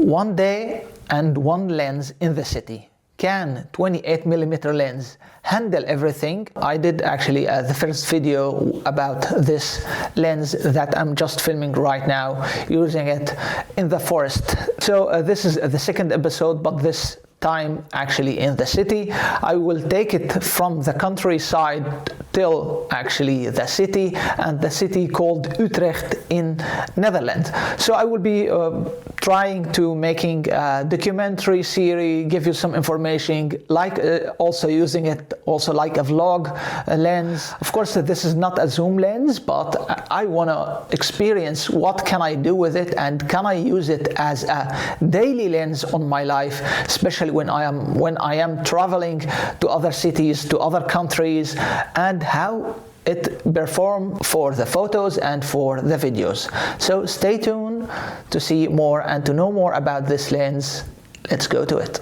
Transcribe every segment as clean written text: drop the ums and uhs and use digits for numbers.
One day and one lens in the city. Can 28mm lens handle everything? I did actually the first video about this lens that I'm just filming right now, using it in the forest. So this is the second episode, but this time actually in the city. I will take it from the countryside till actually the city, and the city called Utrecht in Netherlands. So I will be trying to making a documentary series, give you some information, like also using it also like a vlog lens. Of course, this is not a zoom lens, but I want to experience what can I do with it, and can I use it as a daily lens on my life, especially when I am traveling to other cities, to other countries, and how it perform for the photos and for the videos. So stay tuned to see more and to know more about this lens. Let's go to it.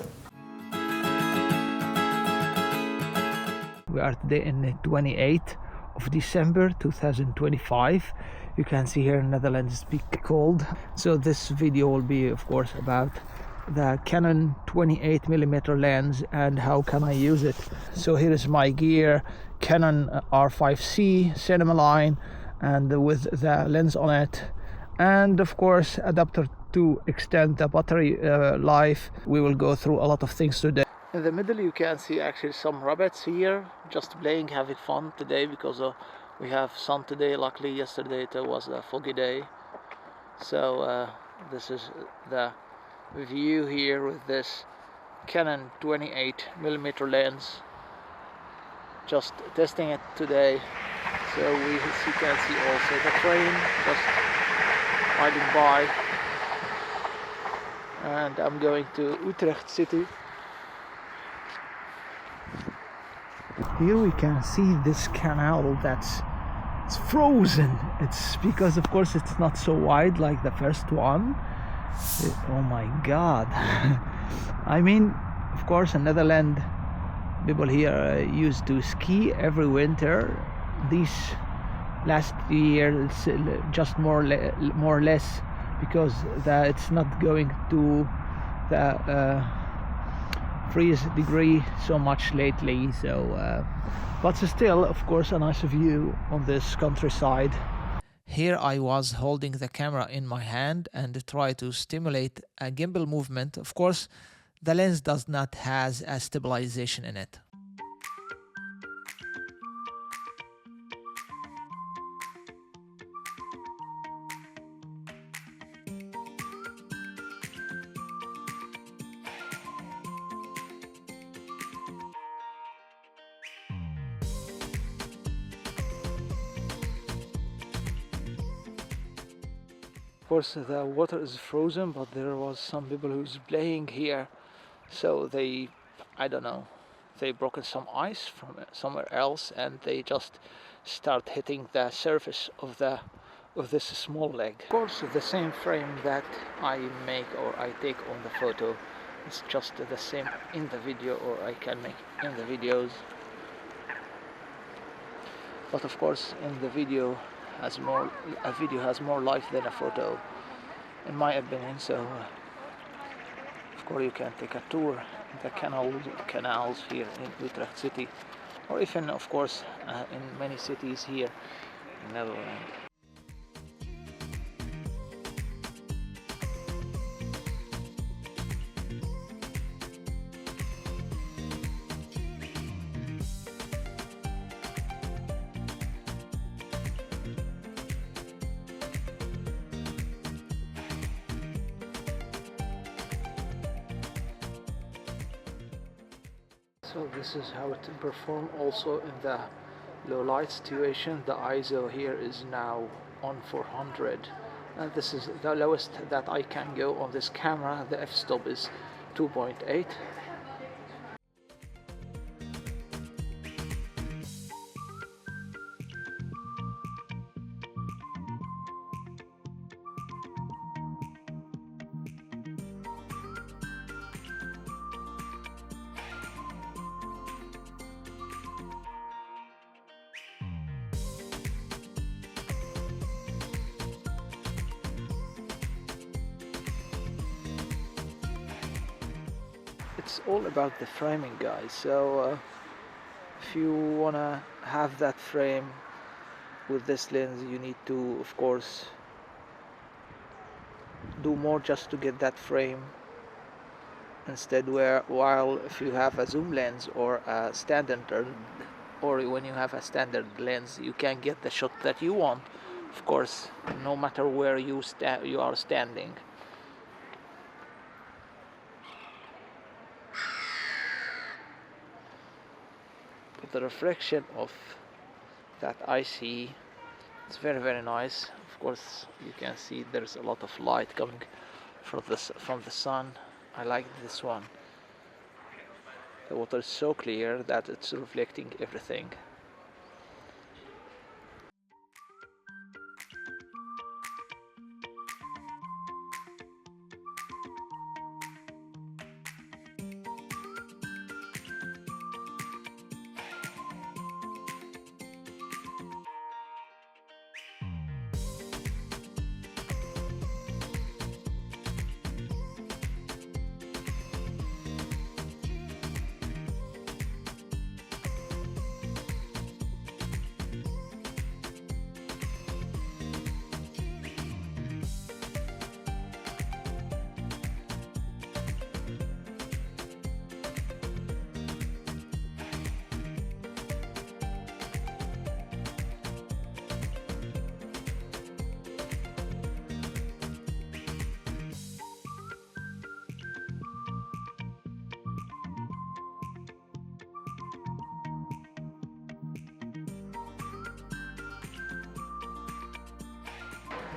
We are today in the 28th of December 2025. You can see here in Netherlands it's big cold. So this video will be of course about the Canon 28mm lens and how can I use it. So here is my gear, Canon R5C cinema line, and with the lens on it, and of course adapter to extend the battery life. We will go through a lot of things today. In the middle you can see actually some rabbits here just playing, having fun today because we have sun today. Luckily yesterday it was a foggy day. So this is the view here with this Canon 28mm lens. Just testing it today. So you can see also the train just riding by, and I'm going to Utrecht city. Here we can see this canal it's frozen. It's because of course it's not so wide like the first one. Oh my god. I mean, of course in Netherlands people here used to ski every winter. These last year it's just more or less because it's not going to the freeze degree so much lately. So but still of course a nice view on this countryside. Here I was holding the camera in my hand and try to stimulate a gimbal movement. Of course, the lens does not has a stabilization in it. Of course the water is frozen, but there was some people who's playing here, so they, I don't know, they broken some ice from somewhere else and they just start hitting the surface of this small lake. Of course the same frame that I make or I take on the photo, it's just the same in the video, or I can make in the videos, but of course in the video a video has more life than a photo, in my opinion. So of course you can take a tour the canals here in Utrecht city, or even of course in many cities here in Netherlands. So this is how it perform also in the low light situation. The ISO here is now on 400, and this is the lowest that I can go on this camera. The f-stop is 2.8. it's all about the framing, guys. So if you wanna have that frame with this lens, you need to, of course, do more just to get that frame. Instead, while if you have a zoom lens or a standard, or when you have a standard lens, you can get the shot that you want, of course, no matter where you are standing. But the reflection of that I see, it's very, very nice. Of course, you can see there's a lot of light coming from the sun. I like this one. The water is so clear that it's reflecting everything.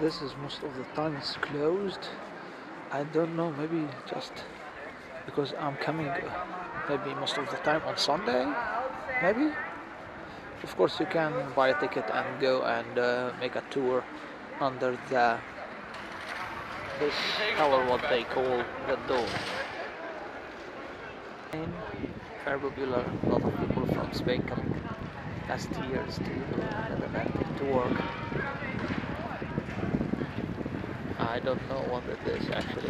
This is most of the time it's closed. I don't know, maybe just because I'm coming maybe most of the time on Sunday, maybe. Of course you can buy a ticket and go and make a tour under this tower, what they call the dome. Very popular, a lot of people from Spain coming last years to Netherlands to work. I don't know what it is actually.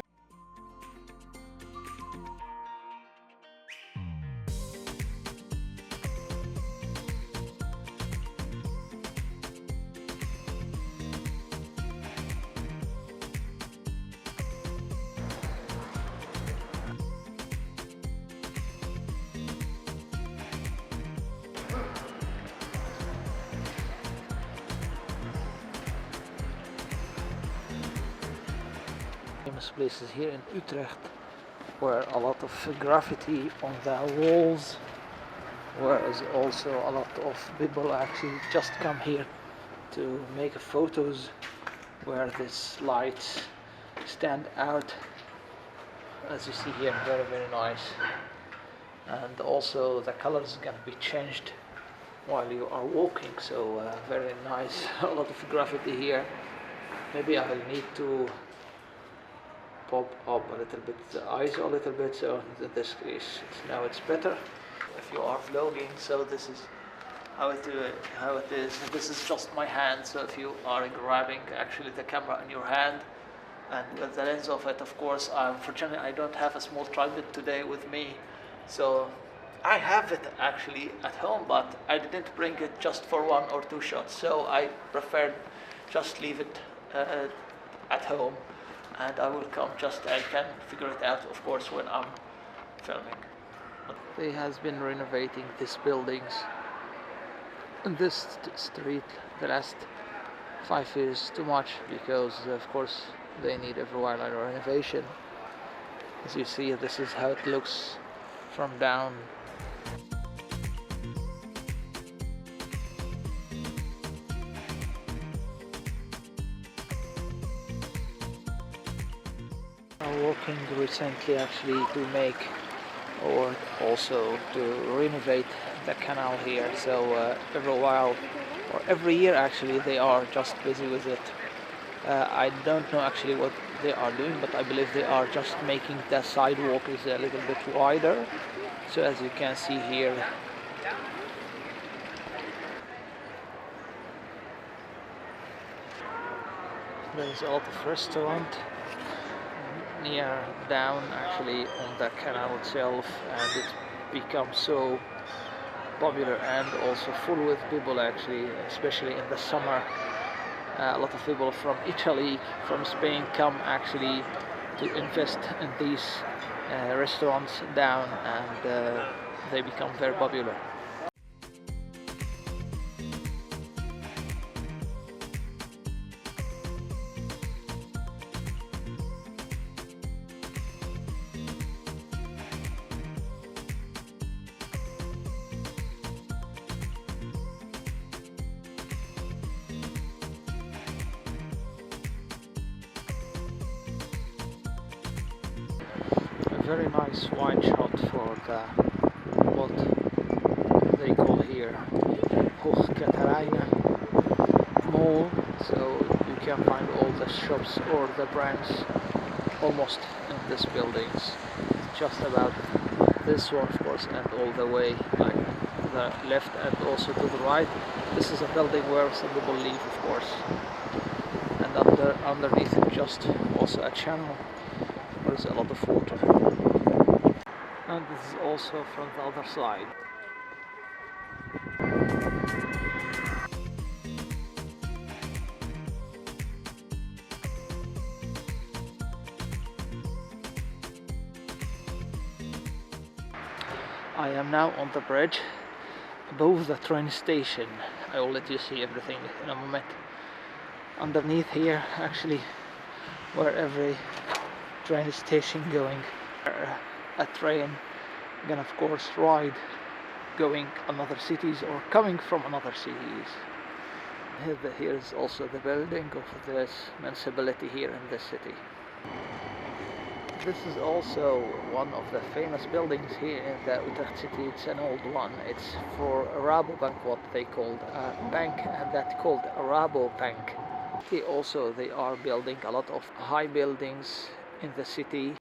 Famous places here in Utrecht where a lot of graffiti on the walls, whereas also a lot of people actually just come here to make photos where these lights stand out, as you see here. Very, very nice. And also the colors can be changed while you are walking, so very nice. A lot of graffiti here. Maybe I will need to pop up a little bit the eyes a little bit, so in this case now it's better. If you are vlogging, so this is how it is. This is just my hand, so if you are grabbing actually the camera in your hand and with the lens of it, of course, unfortunately I don't have a small tripod today with me, so I have it actually at home, but I didn't bring it just for 1 or 2 shots, so I preferred just leave it at home, and I will come I can figure it out, of course, when I'm filming. They has been renovating these buildings in this street the last 5 years too much, because of course they need every while a renovation. As you see, this is how it looks from down. I'm working recently actually to make or also to renovate the canal here, so every while or every year actually they are just busy with it. I don't know actually what they are doing, but I believe they are just making the sidewalk is a little bit wider. So as you can see here, there is a lot of restaurant near down actually on the canal itself, and it becomes so popular and also full with people actually, especially in the summer. A lot of people from Italy, from Spain come actually to invest in these restaurants down, and they become very popular. A very nice wide shot for the what they call here Hochkatarina Mall, so you can find all the shops or the brands almost in these buildings. Just about this one, of course, and all the way like the left and also to the right. This is a building where some people live, of course, and underneath just also a channel. There's a lot of water, and this is also from the other side. I am now on the bridge above the train station. I will let you see everything in a moment. Underneath here actually where every train station going, a train can of course ride going another cities or coming from another cities. Here is also the building of this municipality here in this city. This is also one of the famous buildings here in the Utrecht city. It's an old one. It's for Rabobank, what they called a bank, and that called Rabobank. Here also they are building a lot of high buildings in the city.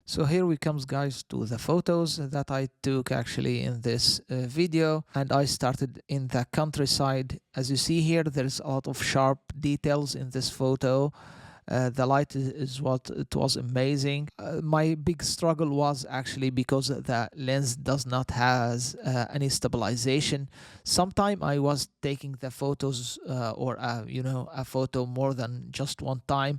So here we comes, guys, to the photos that I took actually in this video, and I started in the countryside. As you see here, there's a lot of sharp details in this photo. The light is what it was amazing. My big struggle was actually because the lens does not has any stabilization. Sometime I was taking the photos or a photo more than just one time,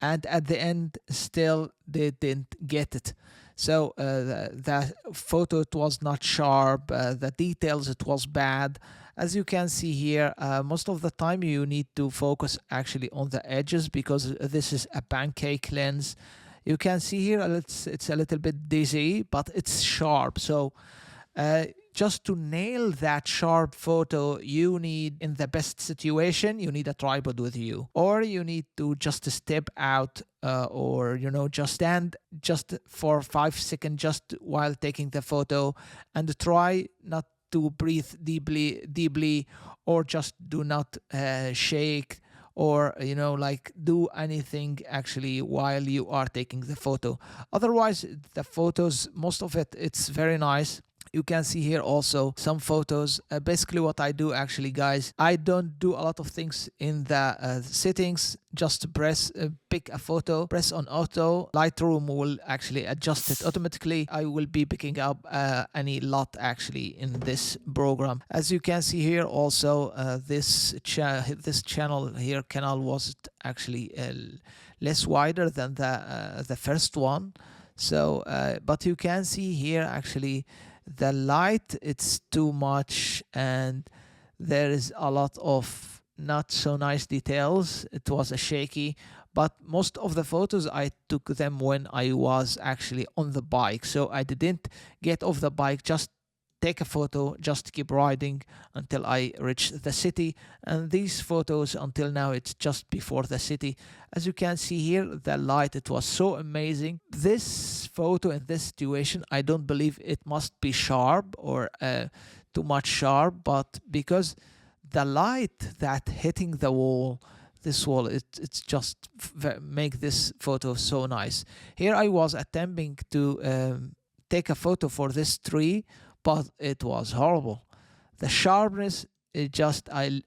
and at the end still they didn't get it. So the photo, it was not sharp, the details, it was bad. As you can see here, most of the time you need to focus actually on the edges because this is a pancake lens. You can see here it's a little bit dizzy, but it's sharp. So just to nail that sharp photo, you need, in the best situation, you need a tripod with you, or you need to just step out or just stand just for 5 seconds just while taking the photo, and try not to breathe deeply, or just do not shake, or like do anything actually while you are taking the photo. Otherwise the photos, most of it's very nice. You can see here also some photos. Basically what I do actually, guys, I don't do a lot of things in the settings. Just pick a photo, press on auto. Lightroom will actually adjust it automatically. I will be picking up any lot actually in this program. As you can see here also, this channel here, Canal, was actually less wider than the first one. So but you can see here actually the light, it's too much, and there is a lot of not so nice details. It was a shaky, but most of the photos I took them when I was actually on the bike, so I didn't get off the bike, just take a photo, just keep riding until I reach the city. And these photos until now, it's just before the city. As you can see here, the light, it was so amazing. This photo in this situation, I don't believe it must be sharp or too much sharp, but because the light that hitting the wall, this wall, it's just make this photo so nice. Here I was attempting to take a photo for this tree, but it was horrible. The sharpness, I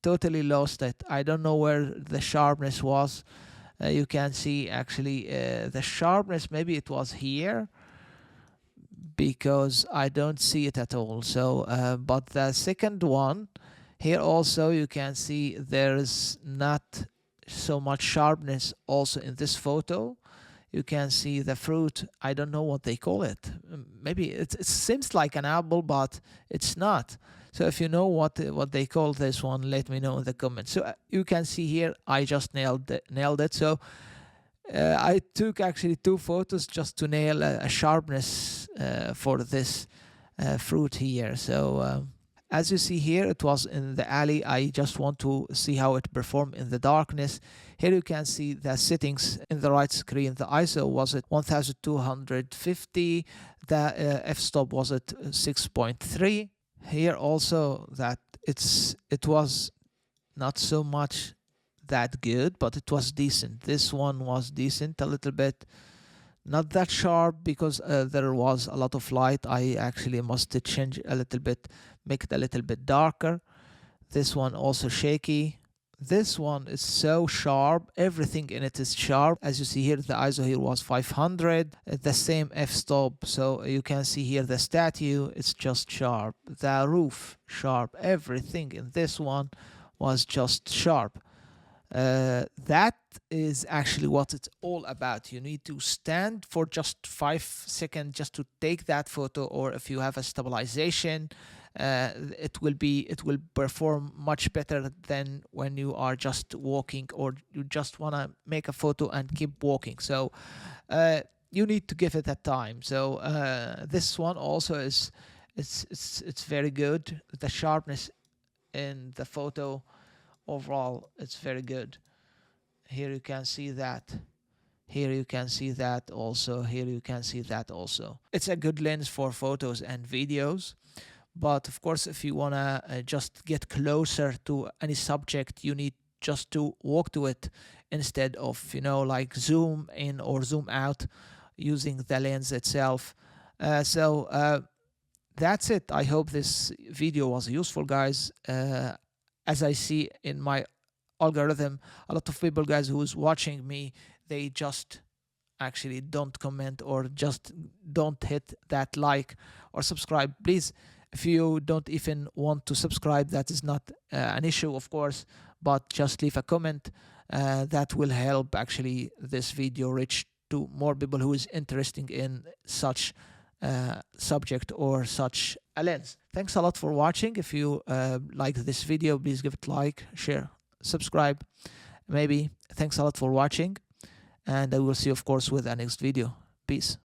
totally lost it. I don't know where the sharpness was. You can see actually the sharpness, maybe it was here, because I don't see it at all. So but the second one here also, you can see there's not so much sharpness also in this photo. You can see the fruit, I don't know what they call it. Maybe it seems like an apple, but it's not. So if you know what they call this one, let me know in the comments. So you can see here, I just nailed it. So I took actually 2 photos just to nail a sharpness for this fruit here. So as you see here, it was in the alley. I just want to see how it performed in the darkness. Here you can see the settings in the right screen. The ISO was at 1250. The f-stop was at 6.3. Here also that it was not so much that good, but it was decent. This one was decent a little bit. Not that sharp because there was a lot of light. I actually must change a little bit, make it a little bit darker. This one also shaky. This one is so sharp. Everything in it is sharp. As you see here, the ISO here was 500. The same f-stop. So you can see here the statue, it's just sharp. The roof, sharp. Everything in this one was just sharp. That is actually what it's all about. You need to stand for just 5 seconds just to take that photo, or if you have a stabilization, it will perform much better than when you are just walking or you just want to make a photo and keep walking. So you need to give it a time. So this one also it's very good. The sharpness in the photo overall, it's very good. Here you can see that. Here you can see that also. Here you can see that also. It's a good lens for photos and videos. But of course, if you want to just get closer to any subject, you need just to walk to it instead of, like zoom in or zoom out using the lens itself. So that's it. I hope this video was useful, guys. As I see in my algorithm, a lot of people, guys, who's watching me, they just actually don't comment or just don't hit that like or subscribe. Please, if you don't even want to subscribe, that is not an issue, of course, but just leave a comment. That will help actually this video reach to more people who is interested in such subject or such a lens. Thanks a lot for watching. If you liked this video, please give it a like, share, subscribe, maybe. Thanks a lot for watching, and I will see you, of course, with the next video. Peace.